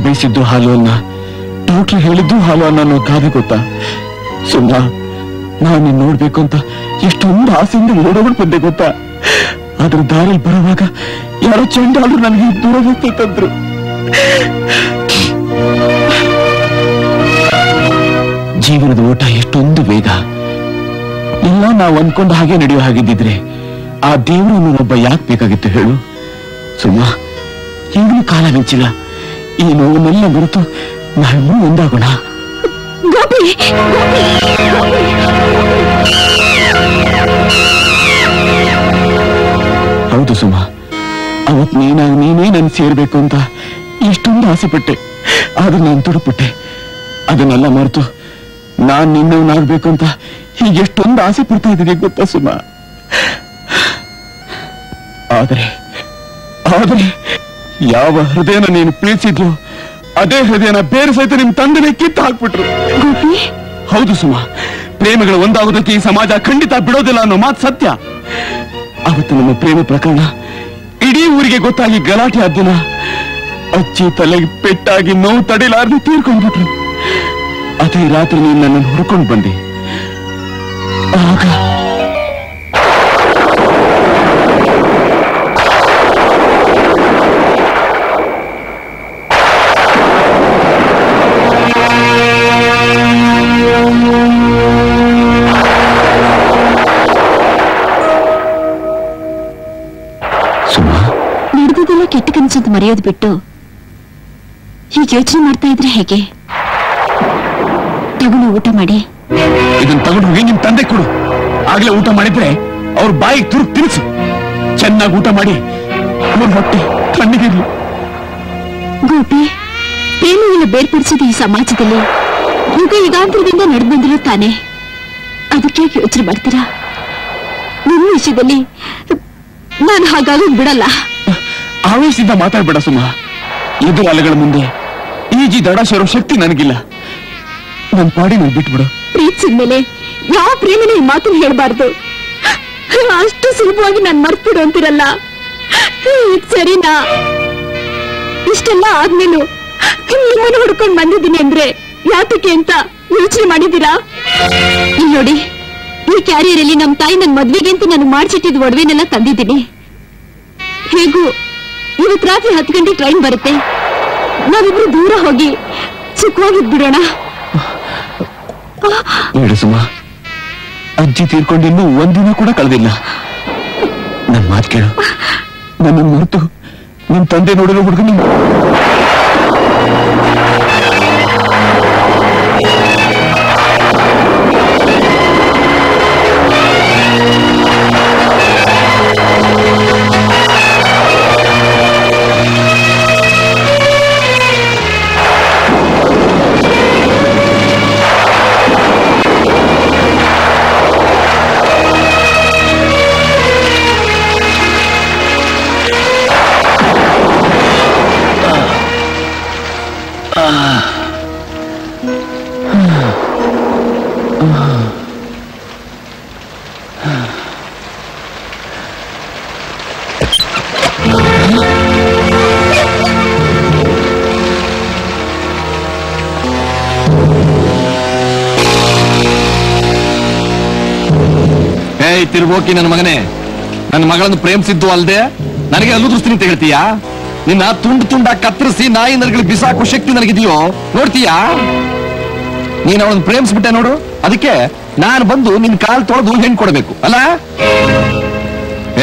ಬೇಯಿಸಿದ್ದು ಹಾಲು ಅನ್ನ, ಡಾಕ್ಟರ್ ಹೇಳಿದ್ದು ಹಾಲು ಅನ್ನ ಅನ್ನೋ ಗಾದೆ ಗೊತ್ತಾ? ಸುಮ್ಮಾ ನಾನು ನಿನ್ನ ನೋಡ್ಬೇಕು ಅಂತ ಎಷ್ಟೊಂದು ಆಸೆಯಿಂದ ಓಡೋಡ್ ಬಂದೆ ಗೊತ್ತಾ? ಅದ್ರ ದಾರಿಯಲ್ಲಿ ಬರುವಾಗ ಯಾರೋ ಚಂಡಾಳು ನನಗೆ ದೂರ ಹೋಗ್ಬೇಕಂದ್ರು. ಜೀವನದ ಓಟ ಎಷ್ಟೊಂದು ವೇಗ. ಎಲ್ಲ ನಾವು ಅನ್ಕೊಂಡು ಹಾಗೆ ನಡೆಯೋ ಹಾಗಿದ್ದಿದ್ರೆ ಆ ದೇವರನ್ನು ಒಬ್ಬ ಯಾಕೆ ಬೇಕಾಗಿತ್ತು ಹೇಳು? ಸುಮ್ಮಾ ಈಗಲೂ ಕಾಲ ಮಿಂಚಿಲ್ಲ. ಈ ನೋವನ್ನೆಲ್ಲ ಮರೆತು ನಾವಿಬ್ಬರು ಒಂದಾಗೋಣ. ಹೌದು ಸುಮಾ, ಅವತ್ ನೀನೇ ನನ್ ಸೇರ್ಬೇಕು ಅಂತ ಎಷ್ಟೊಂದು ಆಸೆ ಪಟ್ಟೆ. ಆದ್ರೆ ನಾನು ತುಡುಪಟ್ಟೆ. ಅದನ್ನೆಲ್ಲ ಮರೆತು ನಾನ್ ನಿನ್ನವನಾಗ್ಬೇಕು ಅಂತ ಹೀಗೆ ಎಷ್ಟೊಂದು ಆಸೆ ಪಡ್ತಾ ಇದ್ದೀನಿ ಗೊತ್ತಾ ಸುಮಾ? ಆದ್ರೆ ಯಾವ ಹೃದಯನ ನೀನು ಪ್ರೀತಿಸಿದ್ಲು ಅದೇ ಹೃದಯನ ಬೇರೆ ಸಹಿತ ನಿಮ್ ತಂದೆನೇ ಕಿತ್ತು ಹಾಕ್ಬಿಟ್ರು. ಹೌದು ಸುಮಾ, ಪ್ರೇಮಿಗಳು ಒಂದಾಗೋದಕ್ಕೆ ಈ ಸಮಾಜ ಖಂಡಿತ ಬಿಡೋದಿಲ್ಲ ಅನ್ನೋ ಮಾತು ಸತ್ಯ. ಅವತ್ತು ನಮ್ಮ ಪ್ರೇಮ ಪ್ರಕರಣ ಇಡೀ ಊರಿಗೆ ಗೊತ್ತಾಗಿ ಗಲಾಟೆ ಆದ ದಿನ ಅಜ್ಜಿ ತಲೆಗೆ ಪೆಟ್ಟಾಗಿ ನೋವು ತಡಿಲಾರ್ದು ತೀರ್ಕೊಂಡ್ಬಿಟ್ರು. ಅದೇ ರಾತ್ರಿ ನೀನು ನನ್ನನ್ನು ಹುಡ್ಕೊಂಡು ಬಂದೆ. ಆಗ ನಡೆದದೆಲ್ಲ ಕೆಟ್ಟ ಕನಸಂತ ಮರೆಯೋದು ಬಿಟ್ಟು ಹೀಗೆ ಯೋಚನೆ ಮಾಡ್ತಾ ಇದ್ರೆ ಹೇಗೆ? ತಗೊಂಡು ಊಟ ಮಾಡಿ. ಇದನ್ನ ತಗೊಂಡು ಹೋಗಿ ನಿಮ್ ತಂದೆ ಕೊಡು. ಆಗ್ಲೇ ಊಟ ಮಾಡಿದ್ರೆ ಅವ್ರ ಬಾಯಿಗೆ ತುರುಕ್ ತಿನ್ಸು. ಚೆನ್ನಾಗಿ ಊಟ ಮಾಡಿ ಅವ್ರ ಹೊಟ್ಟೆ ತಣ್ಣಗಿರ್ಲಿ. ಗೋಪಿ, ಪ್ರೇಮಿಯನ್ನು ಬೇರ್ಪಡಿಸೋದು ಈ ಸಮಾಜದಲ್ಲಿ ಯುಗಾಂತರದಿಂದ ನಡೆದು ಬಂದಿರೋ ತಾನೆ. ಅದಕ್ಕೆ ಯೋಚನೆ ಮಾಡ್ತೀರಾ? ನಿಮ್ಮ ವಿಷಯದಲ್ಲಿ ನಾನು ಹಾಗಾಗೋದು ಬಿಡಲ್ಲ. ಆವೇಶದಿಂದ ಮಾತಾಡ್ಬೇಡ ಸುಮಾ. ಎದುರು ಅಲೆಗಳ ಮುಂದೆ ಈಜಿ ದಡ ಸೇರೋ ಶಕ್ತಿ ನನಗಿಲ್ಲ. ನನ್ ಪಾಡಿ ನಾನು ಬಿಟ್ಬಿಡು. ಪ್ರೀತಿಸಿದ ಮೇಲೆ ಯಾವ ಪ್ರೇಮಿನ ಈ ಮಾತನ್ನು ಹೇಳ್ಬಾರ್ದು. ಅಷ್ಟು ಸುಲಭವಾಗಿ ನಾನು ಮರ್ತ್ಬಿಡು ಅಂತಿರಲ್ಲ. ಸರಿನಾ? ಇಷ್ಟೆಲ್ಲ ಆದ್ಮೇಲೂ ನಿಮ್ಮನ್ನು ಹುಡ್ಕೊಂಡು ಬಂದಿದ್ದೀನಿ ಅಂದ್ರೆ ಯಾತಕ್ಕೆ ಅಂತ ಯೋಚನೆ ಮಾಡಿದ್ದೀರಾ? ನೋಡಿ, ಈ ಕ್ಯಾರಿಯರ್ ಅಲ್ಲಿ ನಮ್ಮ ತಾಯಿ ನನ್ನ ಮದ್ವೆಗೆ ಅಂತ ನಾನು ಮಾಡಿಸಿಟ್ಟಿದ್ ಒಡವೆನೆಲ್ಲ ತಂದಿದ್ದೀನಿ. ಹೇಗೂ ಇವತ್ತು ರಾತ್ರಿ 10 ಗಂಟೆ ಟ್ರೈನ್ ಬರುತ್ತೆ. ನಾವಿಬ್ರು ದೂರ ಹೋಗಿ ಸುಖವಾಗಿದ್ಬಿಡೋಣ. ಹೇಳು ಸುಮಾ, ಅಜ್ಜಿ ತೀರ್ಕೊಂಡಿನ್ನೂ ಒಂದಿನ ಕೂಡ ಕಳೆದಿಲ್ಲ. ನನ್ ಮಾತು ಕೇಳು. ನನ್ನ ಮರೆತು ನಿಮ್ ತಂದೆ ನೋಡಲು ಹುಡುಗ ನೀನು. ತಿರುಗೋಕಿ ನನ್ನ ಮಗನೇ, ನನ್ನ ಮಗಳನ್ನು ಪ್ರೇಮಿಸಿದ್ದು ಅಲ್ದೆ ನನಗೆ ಅಲ್ಲು ದೃಷ್ಟಿ ತೆಗೆಳ್ತೀಯಾ? ನಿನ್ನ ತುಂಡು ಕತ್ತರಿಸಿ ನಾಯಿ ನರಗಳಿಗೆ ಬಿಸಾಕೋ ಶಕ್ತಿ ನನಗಿದೆಯೋ ನೋಡ್ತೀಯಾ? ನೀನ್ ಅವಳನ್ನು ಪ್ರೇಮಿಸ್ಬಿಟ್ಟೆ ನೋಡು. ಅದಕ್ಕೆ ನಾನು ಬಂದು ನಿನ್ ಕಾಲ್ ತೊಳೆದು ಹೆಣ್ಣು ಕೊಡಬೇಕು ಅಲ್ಲ?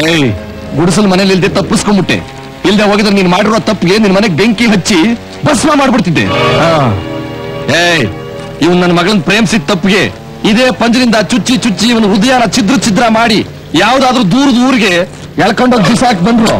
ಏಯ್, ಗುಡಿಸಲ್ ಮನೇಲಿ ಇಲ್ದೆ ತಪ್ಪಿಸ್ಕೊಂಡ್ಬಿಟ್ಟೆ. ಇಲ್ದೆ ಹೋಗಿದ್ರೆ ನೀನ್ ಮಾಡಿರೋ ತಪ್ಪಿಗೆ ನಿನ್ ಮನೆಗೆ ಬೆಂಕಿ ಹಚ್ಚಿ ಭಸ್ಮ ಮಾಡ್ಬಿಡ್ತಿದ್ದೆ. ಏಯ್, ಇವನ್ ನನ್ನ ಮಗಳನ್ನ ಪ್ರೇಮಿಸಿದ ತಪ್ಪಿಗೆ ಇದೇ ಪಂಜರಿಂದ ಚುಚ್ಚಿ ಚುಚ್ಚಿ ಇವನು ಹೃದಯನ ಛಿದ್ರ ಛಿದ್ರ ಮಾಡಿ ಯಾವ್ದಾದ್ರೂ ದೂರದ ಊರಿಗೆ ಎಳ್ಕೊಂಡೋಗಿ ಬಿಸಾಕ್ ಬಂದ್ರು.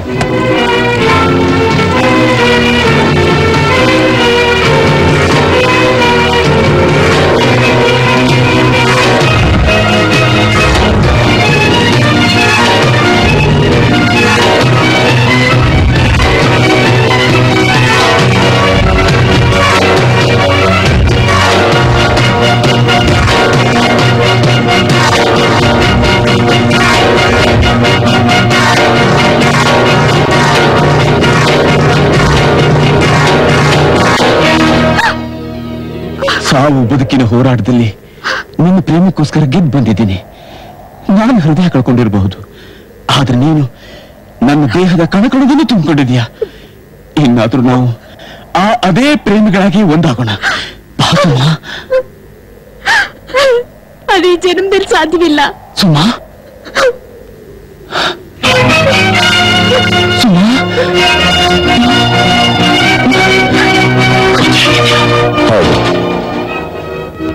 ಸಾವು ಬದುಕಿನ ಹೋರಾಟದಲ್ಲಿ ನಿನ್ನ ಪ್ರೇಮಕ್ಕೋಸ್ಕರ ಗೆದ್ದು ಬಂದಿದ್ದೀನಿ. ನಾನು ಹೃದಯ ಕಳ್ಕೊಂಡಿರಬಹುದು, ಆದ್ರೆ ನೀನು ನನ್ನ ದೇಹದ ಕಣಕಣದನ್ನು ತುಂಬಿಕೊಂಡಿದ್ಯಾ. ಇನ್ನಾದ್ರೂ ನಾವು ಅದೇ ಪ್ರೇಮಿಗಳಾಗಿ ಒಂದಾಗೋಣ. ಅದೇ ಜನ್ಮದಲ್ಲಿ ಸಾಧ್ಯವಿಲ್ಲ. ಸುಮಾ, ಸುಮಾ, ಹೌದು,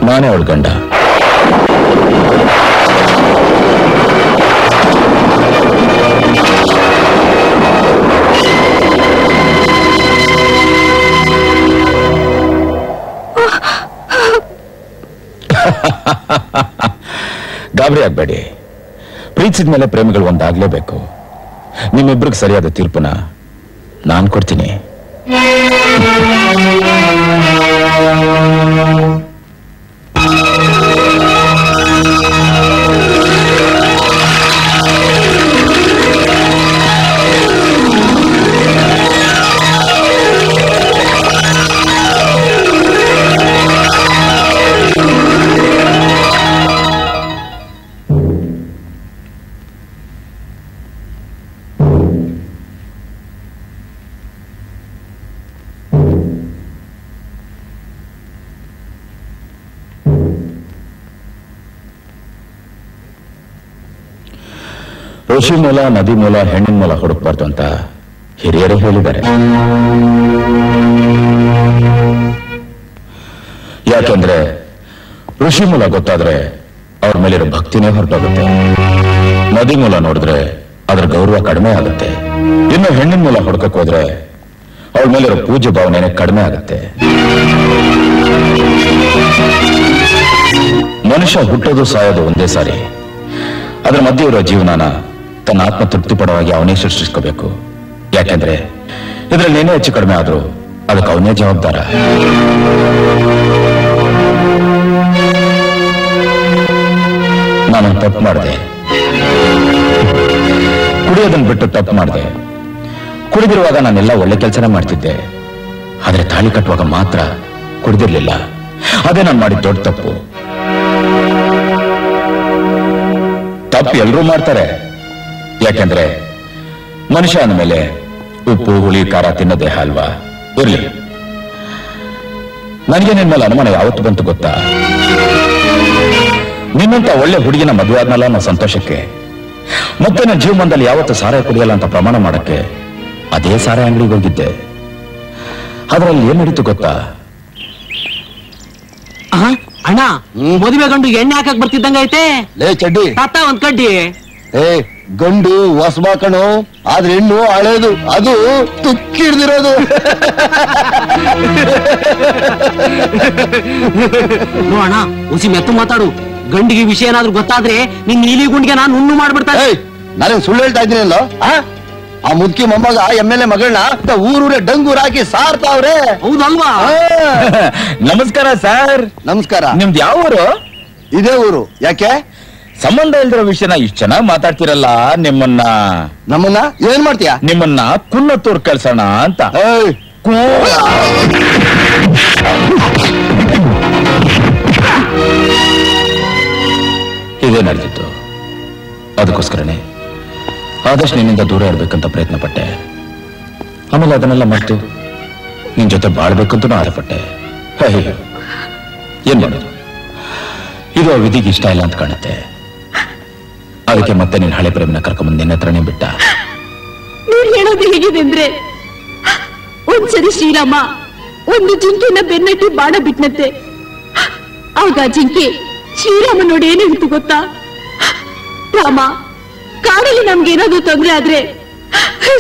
ನಾನೇ ಅವಳ ಗಂಡ. ಗಾಬರಿ ಆಗ್ಬೇಡಿ. ಪ್ರೀತಿಸಿದ ಮೇಲೆ ಪ್ರೇಮಿಗಳು ಒಂದಾಗ್ಲೇಬೇಕು. ನಿಮ್ಮಿಬ್ರಿಗೆ ಸರಿಯಾದ ತೀರ್ಪನ್ನ ನಾನು ಕೊಡ್ತೀನಿ. ಋಷಿ ಮೂಲ, ನದಿ ಮೂಲ, ಹೆಣ್ಣಿನ ಮೂಲ ಹುಡುಕ್ಬಾರ್ದು ಅಂತ ಹಿರಿಯರೇ ಹೇಳಿದ್ದಾರೆ. ಯಾಕೆಂದ್ರೆ ಋಷಿ ಮೂಲ ಗೊತ್ತಾದ್ರೆ ಅವ್ರ ಮೇಲಿರೋ ಭಕ್ತಿನೇ ಹೊರಟೋಗುತ್ತೆ. ನದಿ ಮೂಲ ನೋಡಿದ್ರೆ ಅದ್ರ ಗೌರವ ಕಡಿಮೆ ಆಗುತ್ತೆ. ಇನ್ನು ಹೆಣ್ಣಿನ ಮೂಲ ಹುಡುಕಕ್ ಹೋದ್ರೆ ಅವಳ ಮೇಲಿರೋ ಪೂಜ್ಯ ಭಾವನೆ ಕಡಿಮೆ ಆಗುತ್ತೆ. ಮನುಷ್ಯ ಹುಟ್ಟೋದು ಸಾಯೋದು ಒಂದೇ ಸಾರಿ. ಅದರ ಮಧ್ಯೆ ಇರೋ ಜೀವನನ ತನ್ನ ಆತ್ಮ ತೃಪ್ತಿ ಪಡುವಾಗಿ ಅವನೇ ಸೃಷ್ಟಿಸ್ಕೋಬೇಕು. ಯಾಕೆಂದ್ರೆ ಇದ್ರಲ್ಲಿ ಏನೇ ಹೆಚ್ಚು ಕಡಿಮೆ ಆದ್ರೂ ಅದಕ್ಕೆ ಅವನೇ ಜವಾಬ್ದಾರ. ನಾನು ತಪ್ಪು ಮಾಡಿದೆ, ಕುಡಿಯೋದನ್ನ ಬಿಟ್ಟು ತಪ್ಪು ಮಾಡಿದೆ. ಕುಡಿದಿರುವಾಗ ನಾನೆಲ್ಲ ಒಳ್ಳೆ ಕೆಲಸನೇ ಮಾಡ್ತಿದ್ದೆ, ಆದ್ರೆ ತಾಳಿ ಕಟ್ಟುವಾಗ ಮಾತ್ರ ಕುಡಿದಿರ್ಲಿಲ್ಲ. ಅದೇ ನಾನು ಮಾಡಿದ ದೊಡ್ಡ ತಪ್ಪು. ತಪ್ಪು ಎಲ್ಲರೂ ಮಾಡ್ತಾರೆ. ಯಾಕೆಂದ್ರೆ ಮನುಷ್ಯ ಅಂದಮೇಲೆ ಉಪ್ಪು, ಹುಳಿ, ಖಾರ ತಿನ್ನೋ ದೇಹ ಅಲ್ವಾ. ಇರ್ಲಿ, ನನಗೆ ನಿನ್ ಮೇಲೆ ಅನುಮಾನ ಯಾವತ್ತು ಬಂತು ಗೊತ್ತಾ? ನಿನ್ನಂತ ಒಳ್ಳೆ ಹುಡುಗಿನ ಮದುವೆ ಆದ್ನಲ್ಲ ಅನ್ನೋ ಸಂತೋಷಕ್ಕೆ, ಮತ್ತೆ ನನ್ನ ಜೀವನದಲ್ಲಿ ಯಾವತ್ತು ಸಾರಾಯ ಕುಡಿಯಲ್ಲ ಅಂತ ಪ್ರಮಾಣ ಮಾಡಕ್ಕೆ ಅದೇ ಸಾರಾಯ ಅಂಗಡಿಗೆ ಹೋಗಿದ್ದೆ. ಅದರಲ್ಲಿ ಏನ್ ನಡೀತು ಗೊತ್ತಾ? ಅಣ್ಣ, ಮದುವೆ ಗಂಡು ಎಣ್ಣೆ ಹಾಕಕ್ ಬರ್ತಿದ್ದಂಗ ಐತೆ. ಲೇ ಚಡ್ಡಿ, ತಾತ ಒಂದ್ ಕಡ್ಡಿ. ಏ ಗಂಡು ಹೊಸಬಾ ಕಣು, ಆದ್ರೆ ಹೆಣ್ಣು ಹಳೇದು, ಅದು ತುಕ್ಕಿಡ್ದಿರೋದು. ನೋ ಅಣ್ಣ, ಹುಸಿ ಮೆತ್ತು ಮಾತಾಡು. ಗಂಡಿಗೆ ವಿಷಯ ಏನಾದ್ರು ಗೊತ್ತಾದ್ರೆ ನಿನ್ ನೀಲಿ ಗುಂಡಿಗೆ ನಾನು ಹುಣ್ಣು ಮಾಡ್ಬಿಡ್ತಾರೆ. ನಾನೇನ್ ಸುಳ್ಳು ಹೇಳ್ತಾ ಇದ್ದೀನಲ್ಲ? ಆ ಮುದ್ಕಿ ಮೊಮ್ಮಗ MLA ಮಗಳನ್ನ ಊರೂರೇ ಡಂಗೂರ್ ಹಾಕಿ ಸಾರ್ತಾವ್ರೆ. ಹೌದಲ್ವಾ? ನಮಸ್ಕಾರ ಸರ್. ನಮಸ್ಕಾರ. ನಿಮ್ದು ಯಾವ ಊರು? ಇದೇ ಊರು. ಯಾಕೆ? ಸಂಬಂಧ ಇಲ್ದಿರೋ ವಿಷಯನ ಇಷ್ಟು ಚೆನ್ನಾಗಿ ಮಾತಾಡ್ತಿರಲ್ಲ. ನಮ್ಮನ್ನ ಏನ್ ಮಾಡ್ತೀಯ? ನಿಮ್ಮನ್ನ ಕುನ್ನತ್ತೂರ್ ಕಳ್ಸೋಣ ಅಂತ. ಇದೇ ನಡೆದಿತ್ತು. ಅದಕ್ಕೋಸ್ಕರನೇ ಆದಷ್ಟು ನಿನ್ನಿಂದ ದೂರ ಇರ್ಬೇಕಂತ ಪ್ರಯತ್ನ ಪಟ್ಟೆ. ಆಮೇಲೆ ಅದನ್ನೆಲ್ಲ ಮರೆತು ನಿನ್ ಜೊತೆ ಬಾಳ್ಬೇಕಂತೂ ಆಸೆಪಟ್ಟೆ. ಏನ್ ಮಾಡೋದು, ಇದು ಆ ವಿಧಿಗೆ ಇಷ್ಟ ಇಲ್ಲ ಅಂತ ಕಾಣುತ್ತೆ. ಅದಕ್ಕೆ ಮತ್ತೆ ನೀನ್ ಹಳೆ ಪ್ರೇಮನ ಕರ್ಕೊಂಬಂದು ನಿನ್ನ ಹತ್ರನೇ ಬಿಟ್ಟ. ನೀನ್ ಹೇಳೋದು ಹೇಗಿದೆ ಅಂದ್ರೆ ಒಂದ್ಸರಿ ಶ್ರೀರಾಮ ಒಂದು ಜಿಂಕೆನ ಬೆನ್ನಟ್ಟಿ ಬಾಣ ಬಿಟ್ನಂತೆ. ಆಗ ಜಿಂಕೆ ಶ್ರೀರಾಮ ನೋಡಿ ಏನ್ ಹೇಳ್ತು ಗೊತ್ತಾ? ರಾಮ, ಕಾಡಲ್ಲಿ ನಮ್ಗೆ ಏನಾದ್ರು ತೊಂದ್ರೆ ಆದ್ರೆ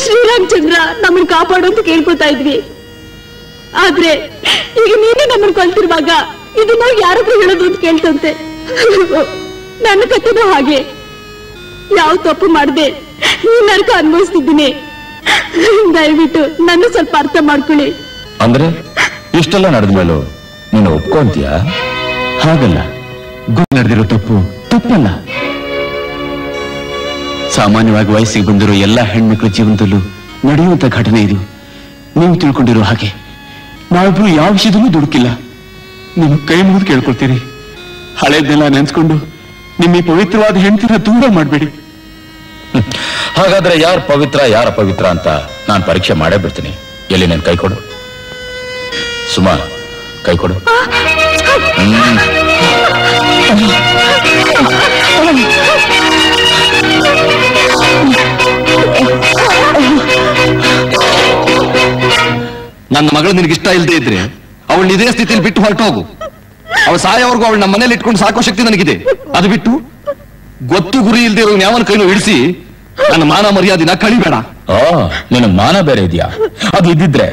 ಶ್ರೀರಾಮಚಂದ್ರ ನಮ್ಮನ್ನ ಕಾಪಾಡು ಅಂತ ಕೇಳ್ಕೊತಾ ಇದ್ವಿ. ಆದ್ರೆ ಈಗ ನೀನೇ ನಮ್ಮನ್ನ ಕೊಲ್ತಿರುವಾಗ ಇದನ್ನ ಯಾರತ್ರ ಹೇಳೋದು ಅಂತ ಕೇಳ್ತಂತೆ. ನನ್ನ ಕಥೆನೂ ಹಾಗೆ. ಯಾವ ತಪ್ಪು ಮಾಡದೆ ಈ ನರಕ ಅನುಭವಿಸ್ತಿದ್ದೀನಿ. ದಯವಿಟ್ಟು ನನ್ನ ಸ್ವಲ್ಪ ಅರ್ಥ ಮಾಡ್ಕೊಳ್ಳಿ. ಅಂದ್ರೆ ಇಷ್ಟೆಲ್ಲ ನಡೆದ ಮೇಲೂ ನೀನು ಒಪ್ಕೊಂತೀಯ? ಹಾಗಲ್ಲ, ನಡೆದಿರೋ ತಪ್ಪು ತಪ್ಪಲ್ಲ. ಸಾಮಾನ್ಯವಾಗಿ ವಯಸ್ಸಿಗೆ ಬಂದಿರೋ ಎಲ್ಲಾ ಹೆಣ್ಮಕ್ಳ ಜೀವನದಲ್ಲೂ ನಡೆಯುವಂತ ಘಟನೆ ಇದು. ನೀವು ತಿಳ್ಕೊಂಡಿರೋ ಹಾಗೆ ನಾವಿಬ್ರು ಯಾವ ವಿಷಯದಲ್ಲೂ ದುಡುಕಿಲ್ಲ. ನೀವು ಕೈ ಮುಗಿದು ಕೇಳ್ಕೊಳ್ತೀರಿ, ಹಳೇದನ್ನೆಲ್ಲ ನೆನ್ಸ್ಕೊಂಡು ನಿಮ್ಮ ಈ ಪವಿತ್ರವಾದ ಹೆಂಡತಿನ ದೂರ ಮಾಡಬೇಡಿ. ಹಾಗಾದ್ರೆ ಯಾರು ಪವಿತ್ರ ಯಾರ ಅಪವಿತ್ರ ಅಂತ ನಾನು ಪರೀಕ್ಷೆ ಮಾಡೇ ಬಿಡ್ತೀನಿ. ಎಲ್ಲಿ ನೀನ್ ಕೈ ಕೊಡು ಸುಮಾ, ಕೈ ಕೊಡು. ನನ್ನ ಮಗಳು ನಿನಗಿಷ್ಟ ಇಲ್ಲದೆ ಇದ್ರೆ ಅವಳು ಇದೇ ಸ್ಥಿತಿಯಲ್ಲಿ ಬಿಟ್ಟು ಹೊರಟೋಗು. ಅವಳು ಸಾಯೋವರೆಗೂ ಅವಳು ನಮ್ಮ ಮನೇಲಿ ಇಟ್ಕೊಂಡು ಸಾಕೋ ಶಕ್ತಿ ನನಗಿದೆ. ಅದು ಬಿಟ್ಟು ಗೊತ್ತು ಗುರಿ ಇಲ್ಲದೆ ಇರೋ ಯಾವನ ಕೈನೂ ಇಳಿಸಿ ನನ್ನ ಮಾನ ಮರ್ಯಾದಿನ ಕಳಿಬೇಡ. ನಿನ್ನ ಮಾನ ಬೇರೆ ಇದೆಯಾ? ಅದು ಇದ್ದಿದ್ರೆ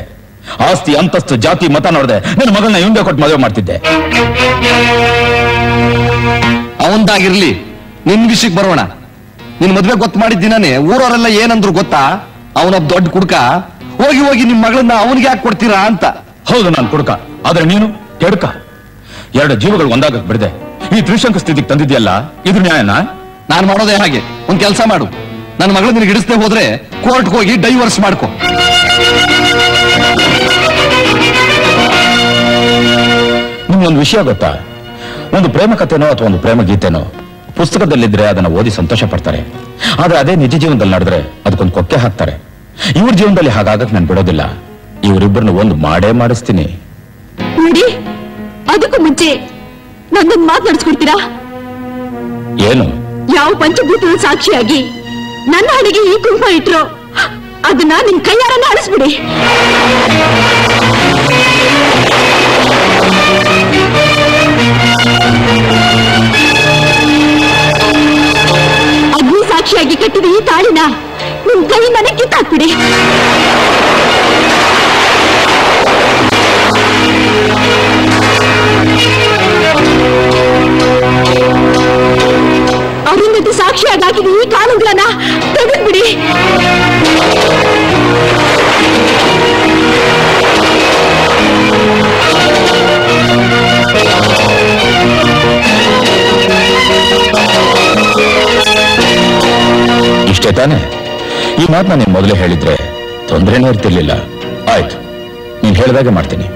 ಆಸ್ತಿ ಅಂತಸ್ತು ಜಾತಿ ಮತ ನೋಡದೆ ನನ್ನ ಮಗಳನ್ನ ಹಿಂದೆ ಕೊಟ್ಟು ಮದುವೆ ಮಾಡ್ತಿದ್ದೆ. ಅವಂದಾಗಿರ್ಲಿ, ನಿನ್ ವಿಷಯಕ್ಕೆ ಬರೋಣ. ನಿನ್ ಮದ್ವೆ ಗೊತ್ತು ಮಾಡಿದ ದಿನಾನೇ ಊರವರೆಲ್ಲ ಏನಂದ್ರು ಗೊತ್ತಾ? ಅವನೊಬ್ಬ ದೊಡ್ಡ ಕುಡ್ಕ, ಹೋಗಿ ಹೋಗಿ ನಿಮ್ ಮಗಳನ್ನ ಅವನಿಗೆ ಯಾಕೆ ಕೊಡ್ತೀರಾ ಅಂತ. ಹೌದು, ನಾನು ಕುಡ್ಕ, ಆದ್ರೆ ನೀನು ಕೆಡ್ಕ. ಎರಡು ಜೀವಗಳು ಒಂದಾಗಕ್ ಬಿಡದೆ ಈ ತ್ರಿಶಂಕ ಸ್ಥಿತಿಗೆ ತಂದಿದ್ಯಲ್ಲ, ಇದು ನ್ಯಾಯನಾ? ನಾನ್ ಮಾಡೋದೇ ಹಾಗೆ. ಒಂದ್ ಕೆಲಸ ಮಾಡು, ನನ್ನ ಮಗಳು ನಿನಗೆ ಹಿಡಿಸದೆ ಹೋದ್ರೆ ಕೋರ್ಟ್ಗೆ ಹೋಗಿ ಡೈವರ್ಸ್ ಮಾಡ್ಕೊ. ನಿಮ್ಗೊಂದು ವಿಷಯ ಗೊತ್ತಾ? ಒಂದು ಪ್ರೇಮ ಕಥೆನೋ ಅಥವಾ ಒಂದು ಪ್ರೇಮ ಗೀತೆನೋ ಪುಸ್ತಕದಲ್ಲಿದ್ರೆ ಅದನ್ನ ಓದಿ ಸಂತೋಷ ಪಡ್ತಾರೆ. ಆದ್ರೆ ಅದೇ ನಿಜ ಜೀವನದಲ್ಲಿ ನಡೆದ್ರೆ ಅದಕ್ಕೊಂದು ಕೊಕ್ಕೆ ಹಾಕ್ತಾರೆ. ಇವ್ರ ಜೀವನದಲ್ಲಿ ಹಾಗಾಗಕ್ ನಾನು ಬಿಡೋದಿಲ್ಲ. ಇವರಿಬ್ಬರನ್ನು ಒಂದು ಮಾಡೇ ಮಾಡಿಸ್ತೀನಿ. ನೋಡಿ, ಅದಕ್ಕೂ ಮುಂಚೆ ನನ್ನೊಂದು ಮಾತು ನಡೆಸ್ಕೊಡ್ತೀರಾ? ಏನು? ಯಾವ ಪಂಚಭೂತದ ಸಾಕ್ಷಿಯಾಗಿ ನನ್ನ ಹಣೆಗೆ ಈ ಕುಂಕುಮ ಇಟ್ರು ಅದನ್ನ ನಿಮ್ ಕೈಯಾರನ್ನ ಅಳಿಸ್ಬಿಡಿ. ಅಗ್ನಿ ಸಾಕ್ಷಿಯಾಗಿ ಕಟ್ಟಿದ ಈ ತಾಳಿನ ನಿಮ್ ಕೈಯಿಂದಾನೆ ಕಿತ್ತಾಕ್ಬಿಡಿ. ಅರುಂಧತಿ ಸಾಕ್ಷಿಯಾಗಿ ಹಾಕಿದ ಈ ಕಾಲುಗಳನ್ನ ತೆಗೆದ್ಬಿಡಿ. ಇಷ್ಟೇ ತಾನೆ? ಈ ಮಾತು ನಾನು ಮೊದಲೇ ಹೇಳಿದ್ರೆ ತೊಂದರೆನೇ ಇರ್ತಿರ್ಲಿಲ್ಲ. ಆಯ್ತು, ನೀನ್ ಹೇಳಿದಾಗೆ ಮಾಡ್ತೀನಿ.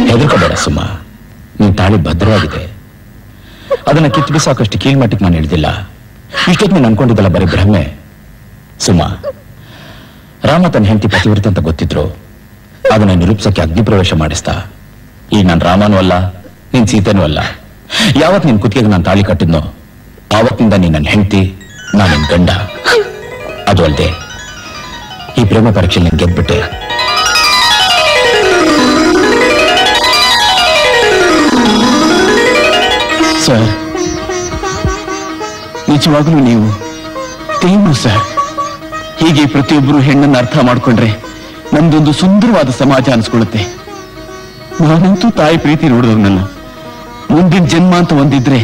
ಹೆದರ್ಕೋಬೇಡ ಸುಮ್ಮ, ನಿನ್ ತಾಳಿ ಭದ್ರವಾಗಿದೆ. ಅದನ್ನ ಕಿತ್ತು ಬಿಸಾಕಷ್ಟು ಕೀಳ್ಮಟ್ಟಿಗೆ ನಾನು ಹಿಡಿದಿಲ್ಲ. ಇಷ್ಟೊತ್ತು ನೀನು ಅನ್ಕೊಂಡಿದ್ದಲ್ಲ ಬರೀ ಭ್ರಮೆ. ಸುಮ್ಮ, ರಾಮ ತನ್ನ ಹೆಂಡತಿ ಪತಿವ್ರತ ಅಂತ ಗೊತ್ತಿದ್ರು ಅದನ್ನ ನಿರೂಪಿಸಕ್ಕೆ ಅಗ್ನಿ ಪ್ರವೇಶ ಮಾಡಿಸ್ತಾ. ಈಗ ನಾನು ರಾಮನೂ ಅಲ್ಲ, ನೀನ್ ಸೀತೆನೂ ಅಲ್ಲ. ಯಾವತ್ ನಿನ್ ಕುತ್ತಿಗೆಗೆ ನಾನು ತಾಳಿ ಕಟ್ಟಿದ್ನೋ ಆವತ್ತಿಂದ ನೀನ್ ನನ್ನ ಹೆಂಡತಿ, ನಾನು ನಿನ್ ಗಂಡ. ಅದು ಅಲ್ಲದೆ ಈ ಪ್ರೇಮ ಪರೀಕ್ಷೆಯಲ್ಲಿ ನೀನ್ ಗೆದ್ಬಿಟ್ಟೆ. ಸರ್, ನಿಜವಾಗ್ಲೂ ನೀವು ದೇವ್ರು ಸರ್. ಹೀಗೆ ಪ್ರತಿಯೊಬ್ಬರು ಹೆಣ್ಣನ್ನು ಅರ್ಥ ಮಾಡ್ಕೊಂಡ್ರೆ ನಮ್ದೊಂದು ಸುಂದರವಾದ ಸಮಾಜ ಅನ್ಸ್ಕೊಳ್ಳುತ್ತೆ. ನಾನಂತೂ ತಾಯಿ ಪ್ರೀತಿ ನೋಡಿದವನಲ್ಲ. ಮುಂದಿನ ಜನ್ಮ ಅಂತ ಒಂದಿದ್ರೆ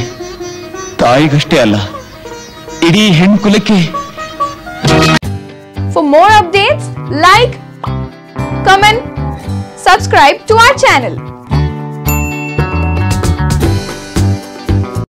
ತಾಯಿಗಷ್ಟೇ ಅಲ್ಲ, ಇಡೀ ಹೆಣ್ಕುಲಕ್ಕೆ. For more updates, like, comment, subscribe to our channel.